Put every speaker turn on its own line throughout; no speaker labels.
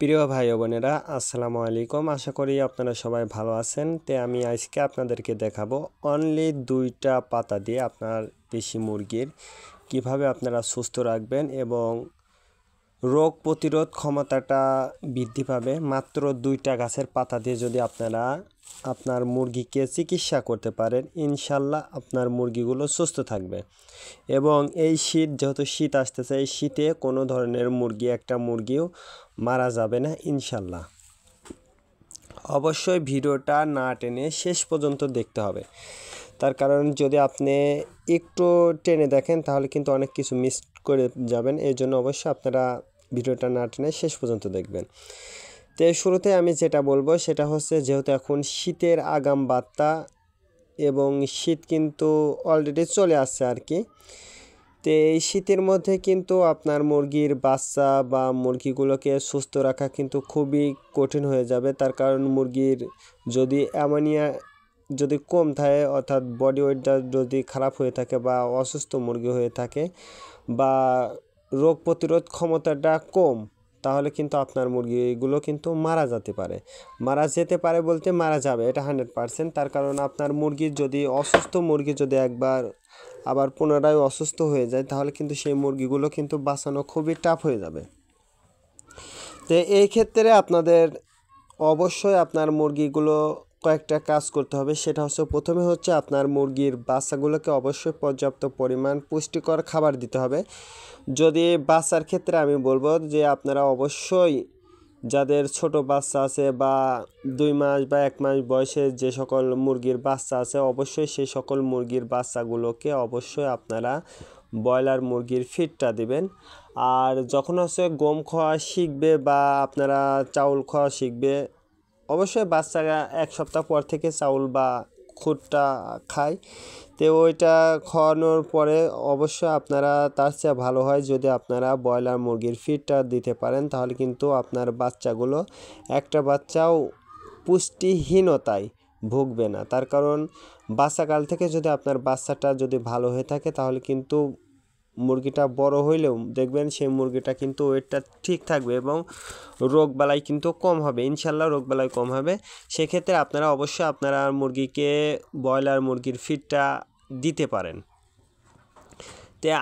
প্রিয় ভাই ও বোনেরা আসসালামু আলাইকুম। আশা করি আপনারা সবাই ভালো আছেন। আমি আজকে আপনাদেরকে দেখাবো অনলি 2টা পাতা দিয়ে আপনার দেশি মুরগির কিভাবে আপনারা সুস্থ রাখবেন এবং রোগ প্রতিরোধ ক্ষমতাটা বৃদ্ধি পাবে। মাত্র 2টা গাছের পাতা দিয়ে যদি আপনারা আপনার মুরগিকে চিকিৎসা করতে পারেন, ইনশাল্লাহ আপনার মুরগিগুলো সুস্থ থাকবে। এবং এই শীত, যেহেতু শীত আসতেছে, এই শীতে কোনো ধরনের একটা মুরগিও মারা যাবে না ইনশাল্লাহ। অবশ্যই ভিডিওটা না টেনে শেষ পর্যন্ত দেখতে হবে, তার কারণ যদি আপনি একটু টেনে দেখেন তাহলে কিন্তু অনেক কিছু মিস করে যাবেন। এই জন্য অবশ্যই আপনারা ভিডিওটা না টেনে শেষ পর্যন্ত দেখবেন। শুরুতে আমি যেটা বলবো সেটা হচ্ছে, যেহেতু এখন শীতের আগাম বার্তা এবং শীত কিন্তু অলরেডি চলে আসছে আর কি। এই শীতের মধ্যে কিন্তু আপনার মুরগির বাচ্চা বা মুরগিগুলোকে সুস্থ রাখা কিন্তু খুবই কঠিন হয়ে যাবে। তার কারণ মুরগির যদি অ্যামোনিয়া যদি কম থাকে, অর্থাৎ বডি ওয়েটটা যদি খারাপ হয়ে থাকে বা অসুস্থ মুরগি হয়ে থাকে বা রোগ প্রতিরোধ ক্ষমতাটা কম, তাহলে কিন্তু আপনার মুরগিগুলো কিন্তু মারা যেতে পারে বলতে মারা যাবে, এটা 100%। তার কারণ আপনার মুরগির যদি অসুস্থ মুরগি যদি একবার আবার পুনরায় অসুস্থ হয়ে যায়, তাহলে কিন্তু সেই মুরগিগুলো কিন্তু বাঁচানো খুবই টাফ হয়ে যাবে। এই ক্ষেত্রে আপনাদের অবশ্যই আপনার মুরগিগুলো কয়েকটা কাজ করতে হবে। সেটা হচ্ছে, প্রথমে হচ্ছে আপনার মুরগির বাচ্চাগুলোকে অবশ্যই পর্যাপ্ত পরিমাণ পুষ্টিকর খাবার দিতে হবে। যদি বাচ্চার ক্ষেত্রে আমি বলবো যে আপনারা অবশ্যই যাদের ছোট বাচ্চা আছে বা 2 মাস বা 1 মাস বয়সের যে সকল মুরগির বাচ্চা আছে, অবশ্যই সেই সকল মুরগির বাচ্চাগুলোকে অবশ্যই আপনারা ব্রয়লার মুরগির ফিডটা দিবেন। আর যখন হচ্ছে গম খাওয়া শিখবে বা আপনারা চাউল খাওয়া শিখবে, অবশ্যই বাচ্চারা 1 সপ্তাহ পর থেকে চাউল বা খুদটা খায়। ওইটা খাওয়ানোর পরে অবশ্যই আপনারা, তার চেয়ে ভালো হয় যদি আপনারা ব্রয়লার মুরগির ফিডটা দিতে পারেন, তাহলে কিন্তু আপনার বাচ্চাগুলো একটা বাচ্চাও পুষ্টিহীনতায় ভুগবে না। তার কারণ বাচ্চাকাল থেকে যদি আপনার বাচ্চাটা যদি ভালো হয়ে থাকে, তাহলে কিন্তু মুরগিটা বড় হইলেও দেখবেন সেই মুরগিটা কিন্তু ওয়েটটা ঠিক থাকবে এবং রোগবালাই কিন্তু কম হবে, ইনশাল্লাহ রোগবালাই কম হবে। সেক্ষেত্রে আপনারা অবশ্যই আপনারা মুরগিকে ব্রয়লার মুরগির ফিডটা দিতে পারেন।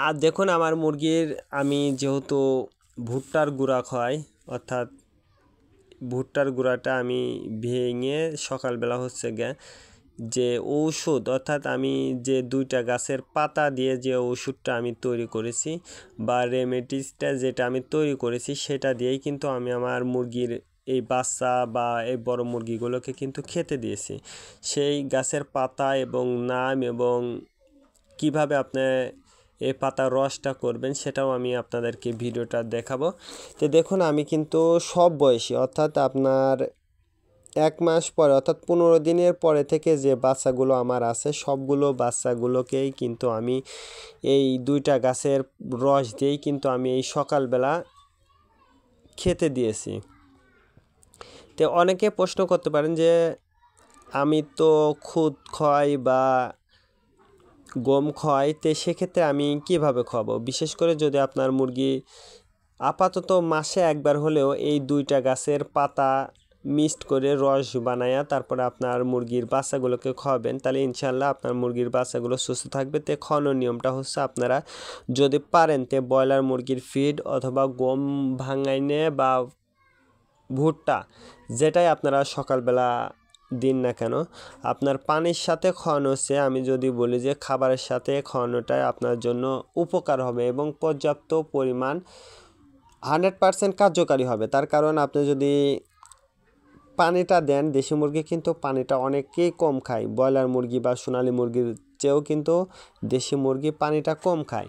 আর দেখুন, আমার মুরগির আমি যেহেতু ভুট্টার গুঁড়া খাওয়াই, অর্থাৎ ভুট্টার গুঁড়াটা আমি ভেঙে সকালবেলা হচ্ছে যে ঔষধ, অর্থাৎ আমি যে 2টা গাছের পাতা দিয়ে যে ওষুধটা আমি তৈরি করেছি বা রেমেডিসটা যেটা আমি তৈরি করেছি, সেটা দিয়েই কিন্তু আমি আমার মুরগির এই বাচ্চা বা এই বড় মুরগিগুলোকে কিন্তু খেতে দিয়েছি। সেই গাছের পাতা এবং নাম এবং কিভাবে আপনি এই পাতার রসটা করবেন সেটাও আমি আপনাদেরকে ভিডিওটা দেখাবো। দেখুন, আমি কিন্তু সব বয়সী, অর্থাৎ আপনার 1 মাস পরে, অর্থাৎ 15 দিনের পরে থেকে যে বাচ্চাগুলো আমার আছে, সবগুলো বাচ্চাগুলোকেই কিন্তু আমি এই 2টা গাছের রস দিয়েই কিন্তু আমি এই সকালবেলা খেতে দিয়েছি। অনেকে প্রশ্ন করতে পারেন যে আমি তো খুদ খাওয়াই বা গম খাওয়াই, সেক্ষেত্রে আমি কিভাবে খাওয়াবো? বিশেষ করে যদি আপনার মুরগি আপাতত মাসে একবার হলেও এই 2টা গাছের পাতা মিক্সড করে রস বানায়া তারপরে আপনার মুরগির বাচ্চাগুলোকে খাওয়াবেন, তাহলে ইনশাল্লাহ আপনার মুরগির বাচ্চাগুলো সুস্থ থাকবে। খাওয়ানোর নিয়মটা হচ্ছে, আপনারা যদি পারেন ব্রয়লার মুরগির ফিড অথবা গম ভাঙাইনে বা ভুট্টা, যেটাই আপনারা সকালবেলা দিন না কেন, আপনার পানির সাথে খাওয়ানো হচ্ছে, আমি যদি বলি যে খাবারের সাথে খাওয়ানোটাই আপনার জন্য উপকার হবে এবং পর্যাপ্ত পরিমাণ 100% কার্যকারী হবে। তার কারণ আপনি যদি পানিটা দেন, দেশি মুরগি কিন্তু পানিটা অনেকেই কম খায়, ব্রয়লার মুরগি বা সোনালী মুরগির চেয়েও কিন্তু দেশি মুরগি পানিটা কম খায়।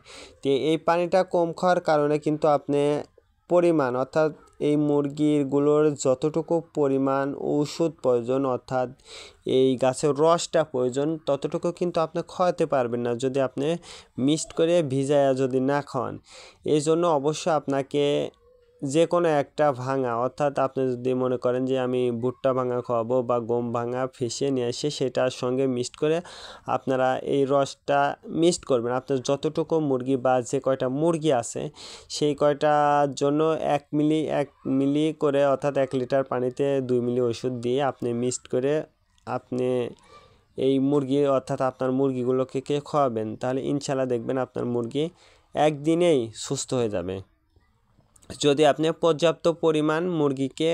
এই পানিটা কম খাওয়ার কারণে কিন্তু আপনি পরিমাণ, অর্থাৎ এই মুরগিগুলোর যতটুকু পরিমাণ ঔষধ প্রয়োজন, অর্থাৎ এই গাছের রসটা প্রয়োজন, ততটুকু কিন্তু আপনি খাওয়াতে পারবেন না যদি আপনি মিক্সড করে ভিজায়া যদি না খাওয়ান। এই জন্য অবশ্যই আপনাকে যে কোনো একটা ভাঙা, অর্থাৎ আপনি যদি মনে করেন যে আমি ভুট্টা ভাঙা খাওয়াবো বা গম ভাঙা ফেসে নিয়ে এসে সেটার সঙ্গে মিক্সড করে আপনারা এই রসটা মিক্সড করবেন। আপনার যতটুকু মুরগি বা যে কয়টা মুরগি আছে সেই কয়টার জন্য 1 মিলি করে, অর্থাৎ 1 লিটার পানিতে 2 মিলি ওষুধ দিয়ে আপনি মিক্সড করে আপনি এই মুরগি, অর্থাৎ আপনার মুরগিগুলোকে খাওয়াবেন, তাহলে ইনশাল্লাহ দেখবেন আপনার মুরগি একদিনেই সুস্থ হয়ে যাবে। যদি আপনি পর্যাপ্ত পরিমাণ মুরগিকে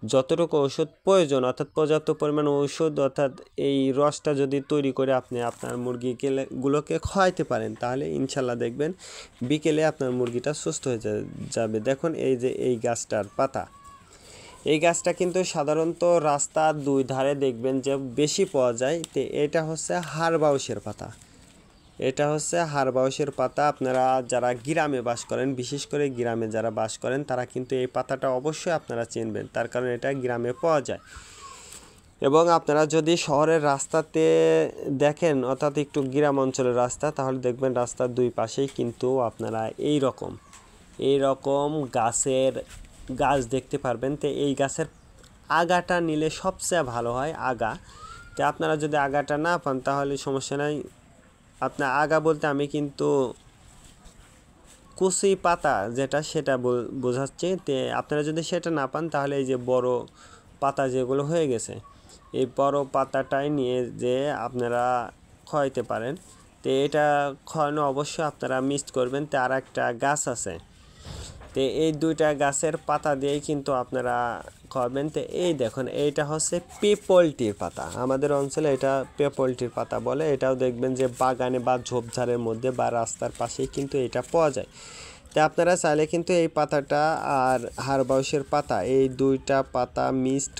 যতটুকু ওষুধ প্রয়োজন, অর্থাৎ পর্যাপ্ত পরিমাণ ওষুধ, অর্থাৎ এই রসটা যদি তৈরি করে আপনি আপনার মুরগিগুলোকে খাওয়াইতে পারেন, তাহলে ইনশাল্লাহ দেখবেন বিকেলে আপনার মুরগিটা সুস্থ হয়ে যাবে। দেখুন এই যে এই গাছটার পাতা, এই গাছটা কিন্তু সাধারণত রাস্তার 2 ধারে দেখবেন যে বেশি পাওয়া যায়। তো এটা হচ্ছে হাড়বাউসের পাতা, এটা হচ্ছে হাড়বাউসের পাতা। আপনারা যারা গ্রামে বাস করেন, বিশেষ করে গ্রামে যারা বাস করেন, তারা কিন্তু এই পাতাটা অবশ্যই আপনারা চিনবেন, তার কারণ এটা গ্রামে পাওয়া যায়। এবং আপনারা যদি শহরের রাস্তাতে দেখেন, অর্থাৎ একটু গ্রাম অঞ্চলের রাস্তা, তাহলে দেখবেন রাস্তার 2 পাশেই কিন্তু আপনারা এই রকম গাছ দেখতে পারবেন। তো এই গাছের আগাটা নিলে সবচেয়ে ভালো হয়, আগা। তো আপনারা যদি আগাটা না পান তাহলে সমস্যা নাই। আপনার আগা বলতে আমি কিন্তু কুচি পাতা যেটা সেটা বোঝাচ্ছি। তো আপনারা যদি সেটা না পান তাহলে এই যে বড় পাতা যেগুলো হয়ে গেছে, এই বড় পাতাটাই নিয়ে যে আপনারা খাওয়াইতে পারেন। তো এটা খাওয়ানো অবশ্যই আপনারা মিক্সড করবেন। তো আর একটা গাছ আছে, তো এই 2টা গাছের পাতা দিয়েই কিন্তু আপনারা খাওয়াবেন। তো এই দেখুন এইটা হচ্ছে পিপলটির পাতা, আমাদের অঞ্চলে এটা পিপলটির পাতা বলে। এটাও দেখবেন যে বাগানে বা ঝোপঝাড়ের মধ্যে বা রাস্তার পাশেই কিন্তু এটা পাওয়া যায়। তো আপনারা চাইলে কিন্তু এই পাতাটা আর হাড়বাউসের পাতা, এই 2টা পাতা মিক্সড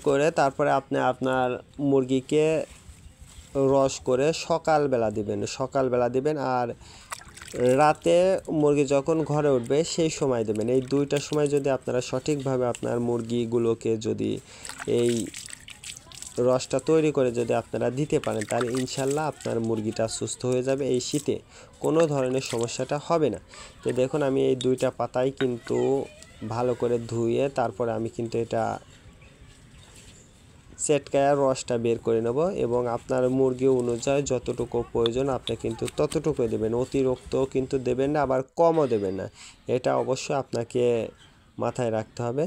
করে তারপরে আপনি আপনার মুরগিকে রস করে সকালবেলা দিবেন আর রাতে মুরগি যখন ঘরে উঠবে সেই সময় দেবেন। এই 2টা সময় যদি আপনারা সঠিকভাবে আপনার মুরগিগুলোকে যদি এই রসটা তৈরি করে যদি আপনারা দিতে পারেন, তাহলে ইনশাল্লাহ আপনার মুরগিটা সুস্থ হয়ে যাবে, এই শীতে কোনো ধরনের সমস্যাটা হবে না। তো দেখুন আমি এই 2টা পাতাই কিন্তু ভালো করে ধুয়ে তারপরে আমি কিন্তু এটা সেটকায়া রসটা বের করে নেব এবং আপনার মুরগি অনুযায়ী যতটুকু প্রয়োজন আপনি কিন্তু ততটুকুই দেবেন, অতিরিক্ত কিন্তু দেবেন না, আবার কমও দেবেন না। এটা অবশ্যই আপনাকে মাথায় রাখতে হবে।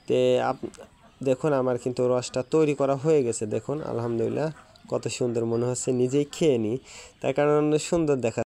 তে দেখুন আমার কিন্তু রসটা তৈরি করা হয়ে গেছে। দেখুন আলহামদুলিল্লাহ কত সুন্দর মনে হচ্ছে, নিজেই খেয়ে নিই, তার কারণ সুন্দর দেখা